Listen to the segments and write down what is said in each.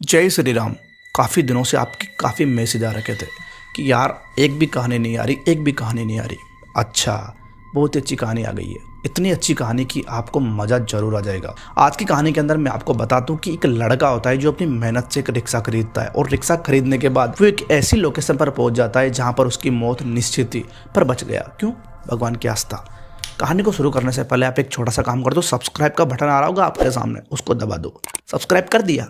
जय श्री राम। काफ़ी दिनों से आपकी काफ़ी मैसेज आ रखे थे कि यार एक भी कहानी नहीं आ रही, एक भी कहानी नहीं आ रही। अच्छा, बहुत ही अच्छी कहानी आ गई है। इतनी अच्छी कहानी कि आपको मज़ा ज़रूर आ जाएगा। आज की कहानी के अंदर मैं आपको बता दूं कि एक लड़का होता है जो अपनी मेहनत से एक रिक्शा खरीदता है और रिक्शा खरीदने के बाद वो एक ऐसी लोकेशन पर पहुंच जाता है जहां पर उसकी मौत निश्चित थी, पर बच गया। क्यों? भगवान की आस्था। कहानी को शुरू करने से पहले आप एक छोटा सा काम कर दो। सब्सक्राइब का बटन आ रहा होगा आपके सामने, उसको दबा दो। सब्सक्राइब कर दिया?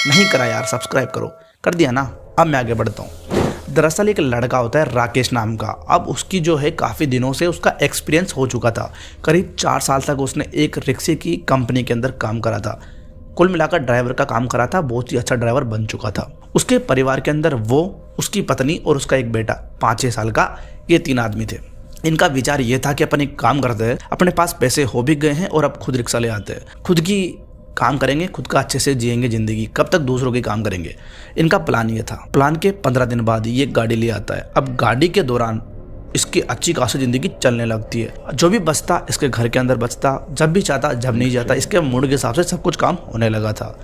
नहीं करा यार, सब्सक्राइब करो। कर दिया ना? अब मैं आगे बढ़ता हूँ। दरअसल एक लड़का होता है राकेश नाम का। अब उसकी जो है काफ़ी दिनों से उसका एक्सपीरियंस हो चुका था। करीब 4 साल तक उसने एक रिक्शे की कंपनी के अंदर काम करा था। कुल मिलाकर ड्राइवर का काम करा था, बहुत ही अच्छा ड्राइवर बन चुका था। उसके परिवार के अंदर वो, उसकी पत्नी और उसका एक बेटा 5-6 साल का, ये 3 आदमी थे। इनका विचार ये था कि अपन एक काम करते हैं, अपने पास पैसे हो भी गए हैं और अब खुद रिक्शा ले आते हैं, खुद की काम करेंगे, खुद का अच्छे से जिएंगे जिंदगी, कब तक दूसरों की काम करेंगे। इनका प्लान ये था। प्लान के 15 दिन बाद ये गाड़ी ले आता है। अब गाड़ी के दौरान इसकी अच्छी खासी जिंदगी चलने लगती है। जो भी बचता इसके घर के अंदर बचता, जब भी चाहता जब नहीं चाहता, इसके मूड के हिसाब से सब कुछ काम होने लगा था।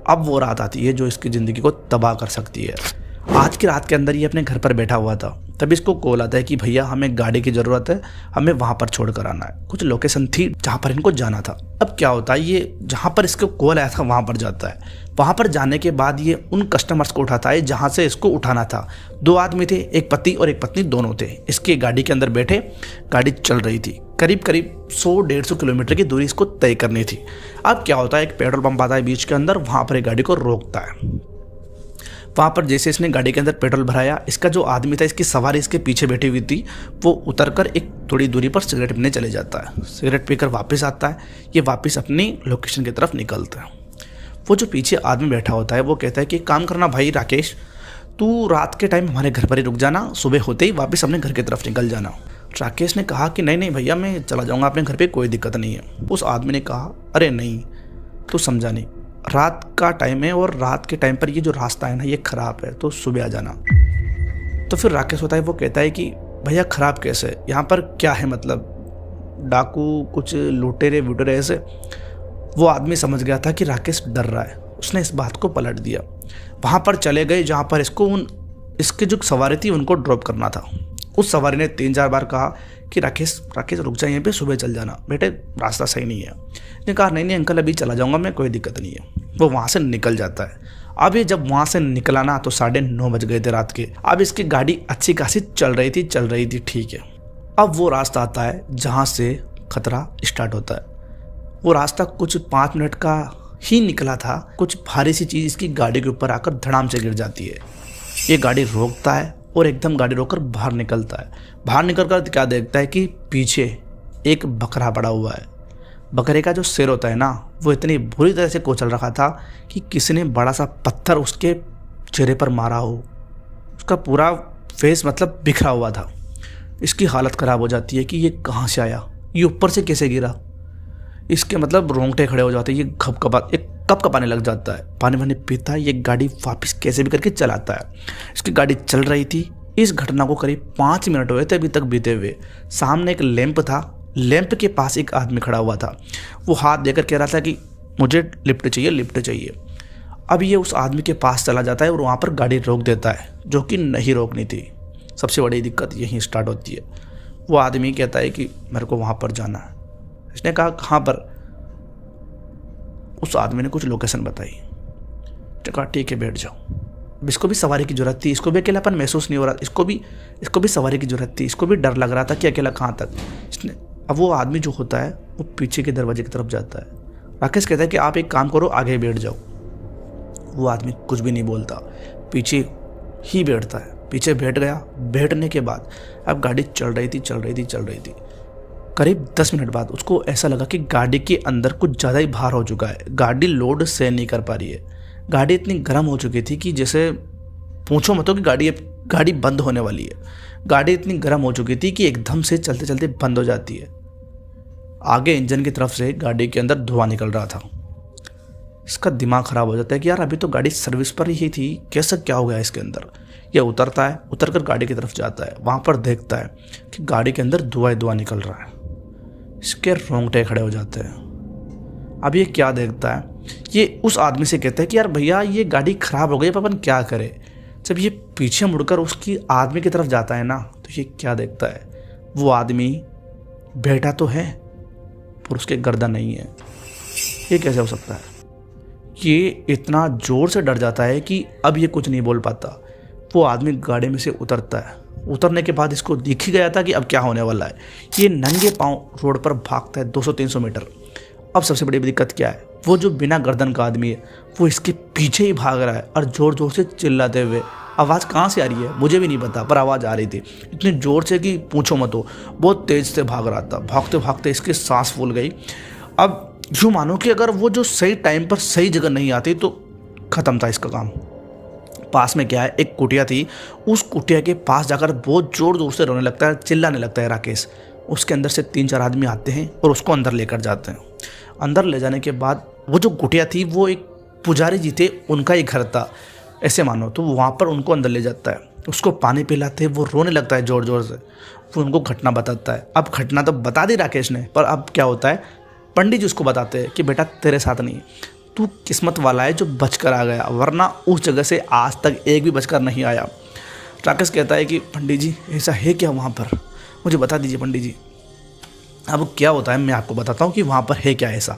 अब वो रात आती है जो इसकी ज़िंदगी को तबाह कर सकती है। आज की रात के अंदर ये अपने घर पर बैठा हुआ था, तभी इसको कॉल आता है कि भैया हमें गाड़ी की ज़रूरत है, हमें वहाँ पर छोड़ कर आना है। कुछ लोकेशन थी जहाँ पर इनको जाना था। अब क्या होता है, ये जहाँ पर इसको कॉल आया था वहाँ पर जाता है। वहाँ पर जाने के बाद ये उन कस्टमर्स को उठाता है जहाँ से इसको उठाना था। 2 आदमी थे, एक पति और एक पत्नी दोनों थे। इसकी गाड़ी के अंदर बैठे, गाड़ी चल रही थी। करीब 100-150 किलोमीटर की दूरी इसको तय करनी थी। अब क्या होता है, एक पेट्रोल पंप आता है बीच के अंदर, वहाँ पर एक गाड़ी को रोकता है। वहाँ पर जैसे इसने गाड़ी के अंदर पेट्रोल भराया, इसका जो आदमी था, इसकी सवारी इसके पीछे बैठी हुई थी, वो उतरकर एक थोड़ी दूरी पर सिगरेट पीने चले जाता है। सिगरेट पीकर वापस आता है। ये वापस अपनी लोकेशन की तरफ निकलता है। वो जो पीछे आदमी बैठा होता है वो कहता है कि काम करना भाई राकेश, तू रात के टाइम हमारे घर पर ही रुक जाना, सुबह होते ही वापस अपने घर की तरफ निकल जाना। राकेश ने कहा कि नहीं नहीं भैया, मैं चला जाऊँगा अपने घर पर, कोई दिक्कत नहीं है। उस आदमी ने कहा अरे नहीं, तू समझा नहीं, रात का टाइम है और रात के टाइम पर ये जो रास्ता है ना, ये ख़राब है, तो सुबह आ जाना। तो फिर राकेश होता है, वो कहता है कि भैया ख़राब कैसे, यहाँ पर क्या है, मतलब डाकू, कुछ लुटेरे वुटेरे ऐसे। वो आदमी समझ गया था कि राकेश डर रहा है। उसने इस बात को पलट दिया। वहाँ पर चले गए जहाँ पर इसको इसके जो सवारी थी उनको ड्रॉप करना था। उस सवारी ने 3-4 बार कहा कि राकेश रुक जा, यहाँ पे सुबह चल जाना, बेटे रास्ता सही नहीं है। ने कहा नहीं नहीं अंकल, अभी चला जाऊँगा मैं, कोई दिक्कत नहीं है। वो वहाँ से निकल जाता है। अब ये जब वहाँ से निकला ना, तो 9:30 बज गए थे रात के। अब इसकी गाड़ी अच्छी खासी चल रही थी, ठीक है। अब वो रास्ता आता है जहाँ से खतरा स्टार्ट होता है। वो रास्ता कुछ 5 मिनट का ही निकला था, कुछ भारी सी चीज़ इसकी गाड़ी के ऊपर आकर धड़ाम से गिर जाती है। ये गाड़ी रोकता है और एकदम गाड़ी रोककर बाहर निकलता है। बाहर निकल कर क्या देखता है कि पीछे एक बकरा पड़ा हुआ है। बकरे का जो सिर होता है ना, वो इतनी बुरी तरह से कुचल रखा था कि किसी ने बड़ा सा पत्थर उसके चेहरे पर मारा हो। उसका पूरा फेस मतलब बिखरा हुआ था। इसकी हालत ख़राब हो जाती है कि ये कहाँ से आया, ये ऊपर से कैसे गिरा। इसके मतलब रोंगटे खड़े हो जाते हैं। ये कप कपाने लग जाता है। पानी वानी पीता है। ये गाड़ी वापस कैसे भी करके चलाता है। इसकी गाड़ी चल रही थी। इस घटना को करीब 5 मिनट हुए थे अभी तक बीते हुए। सामने एक लैंप था, लैंप के पास एक आदमी खड़ा हुआ था। वो हाथ देकर कह रहा था कि मुझे लिफ्ट चाहिए। अब ये उस आदमी के पास चला जाता है और वहाँ पर गाड़ी रोक देता है, जो कि नहीं रोकनी थी। सबसे बड़ी दिक्कत यहीं स्टार्ट होती है। वो आदमी कहता है कि मेरे को वहाँ पर जाना है। इसने कहा कहाँ पर? उस आदमी ने कुछ लोकेशन बताई। कहा ठीक है, बैठ जाओ। अब इसको भी सवारी की जरूरत थी, इसको भी अकेलापन महसूस नहीं हो रहा, इसको भी सवारी की जरूरत थी, इसको भी डर लग रहा था कि अकेला कहाँ तक। अब वो आदमी जो होता है वो पीछे के दरवाजे की तरफ जाता है। राकेश कहता है कि आप एक काम करो, आगे बैठ जाओ। वो आदमी कुछ भी नहीं बोलता, पीछे ही बैठता है। पीछे बैठ गया। बैठने के बाद अब गाड़ी चल रही थी। करीब 10 मिनट बाद उसको ऐसा लगा कि गाड़ी के अंदर कुछ ज़्यादा ही भार हो चुका है। गाड़ी लोड सहन नहीं कर पा रही है। गाड़ी इतनी गर्म हो चुकी थी कि जैसे पूछो मत कि गाड़ी बंद होने वाली है। गाड़ी इतनी गर्म हो चुकी थी कि एकदम से चलते चलते बंद हो जाती है। आगे इंजन की तरफ से गाड़ी के अंदर धुआं निकल रहा था। इसका दिमाग ख़राब हो जाता है कि यार अभी तो गाड़ी सर्विस पर ही थी, कैसा क्या हो गया इसके अंदर। यह उतरता है, उतरकर गाड़ी की तरफ जाता है। वहाँ पर देखता है कि गाड़ी के अंदर धुआं निकल रहा है। इसके रोंगटे खड़े हो जाते हैं। अब ये क्या देखता है, ये उस आदमी से कहता है कि यार भैया ये गाड़ी ख़राब हो गई, अब अपन क्या करें। जब ये पीछे मुड़कर उसकी आदमी की तरफ जाता है ना, तो ये क्या देखता है, वो आदमी बैठा तो है पर उसके गर्दन नहीं है। ये कैसे हो सकता है। ये इतना ज़ोर से डर जाता है कि अब ये कुछ नहीं बोल पाता। वो आदमी गाड़ी में से उतरता है। उतरने के बाद इसको दिख ही गया था कि अब क्या होने वाला है। ये नंगे पांव रोड पर भागता है 200-300 मीटर। अब सबसे बड़ी दिक्कत क्या है, वो जो बिना गर्दन का आदमी है वो इसके पीछे ही भाग रहा है और ज़ोर ज़ोर से चिल्लाते हुए। आवाज़ कहाँ से आ रही है मुझे भी नहीं पता, पर आवाज़ आ रही थी इतनी ज़ोर से कि पूछो मत हो। बहुत तेज़ से भाग रहा था। भागते भागते इसकी सांस फूल गई। अब यूँ मानो कि अगर वो जो सही टाइम पर सही जगह नहीं आती तो ख़त्म था इसका काम। पास में क्या है, एक कुटिया थी। उस कुटिया के पास जाकर बहुत ज़ोर ज़ोर से रोने लगता है, चिल्लाने लगता है राकेश। उसके अंदर से 3-4 आदमी आते हैं और उसको अंदर लेकर जाते हैं। अंदर ले जाने के बाद वो जो कुटिया थी वो एक पुजारी जी थे, उनका ही घर था ऐसे मानो। तो वहाँ पर उनको अंदर ले जाता है, उसको पानी पिलाते हैं। वो रोने लगता है ज़ोर ज़ोर से। वो उनको घटना बताता है। अब घटना तो बता दी राकेश ने, पर अब क्या होता है, पंडित जी उसको बताते हैं कि बेटा तेरे साथ नहीं, तू किस्मत वाला है जो बचकर आ गया, वरना उस जगह से आज तक एक भी बचकर नहीं आया। राकेश कहता है कि पंडित जी ऐसा है क्या वहाँ पर, मुझे बता दीजिए पंडित जी। अब क्या होता है मैं आपको बताता हूँ कि वहाँ पर है क्या ऐसा।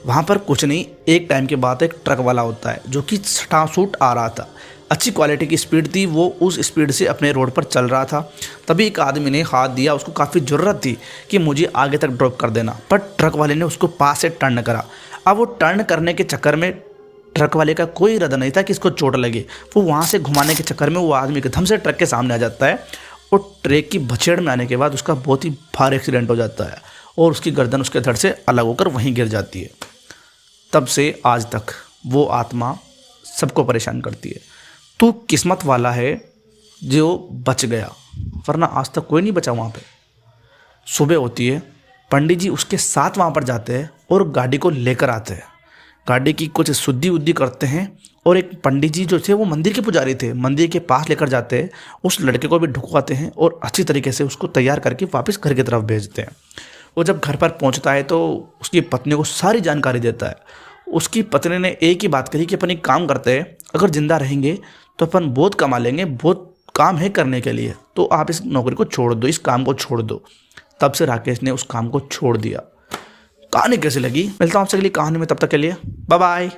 वहाँ पर कुछ नहीं, एक टाइम के बाद एक ट्रक वाला होता है जो कि सटासूट आ रहा था। अच्छी क्वालिटी की स्पीड थी, वो उस स्पीड से अपने रोड पर चल रहा था। तभी एक आदमी ने हाथ दिया, उसको काफ़ी ज़रूरत थी कि मुझे आगे तक ड्रॉप कर देना, पर ट्रक वाले ने उसको पास से टर्न करा। अब वो टर्न करने के चक्कर में ट्रक वाले का कोई इरादा नहीं था कि इसको चोट लगे। वो वहाँ से घुमाने के चक्कर में वो आदमी एकदम से ट्रक के सामने आ जाता है और ट्रक की भचेड़ में आने के बाद उसका बहुत ही भारी एक्सीडेंट हो जाता है और उसकी गर्दन उसके धड़ से अलग होकर वहीं गिर जाती है। तब से आज तक वो आत्मा सबको परेशान करती है। तू किस्मत वाला है जो बच गया, वरना आज तक कोई नहीं बचा वहाँ पे। सुबह होती है, पंडित जी उसके साथ वहाँ पर जाते हैं और गाड़ी को लेकर आते हैं। गाड़ी की कुछ शुद्धि उद्धि करते हैं और एक पंडित जी जो थे वो मंदिर के पुजारी थे, मंदिर के पास लेकर जाते हैं। उस लड़के को भी ढुकवाते हैं और अच्छी तरीके से उसको तैयार करके वापस घर की तरफ भेजते हैं। वो जब घर पर पहुँचता है तो उसकी पत्नी को सारी जानकारी देता है। उसकी पत्नी ने एक ही बात कही कि अपन एक काम करते हैं, अगर ज़िंदा रहेंगे तो अपन बहुत कमा लेंगे, बहुत काम है करने के लिए, तो आप इस नौकरी को छोड़ दो, इस काम को छोड़ दो। तब से राकेश ने उस काम को छोड़ दिया। कहानी कैसी लगी मिलता हूँ आपसे अगली कहानी में, तब तक के लिए बाय बाय।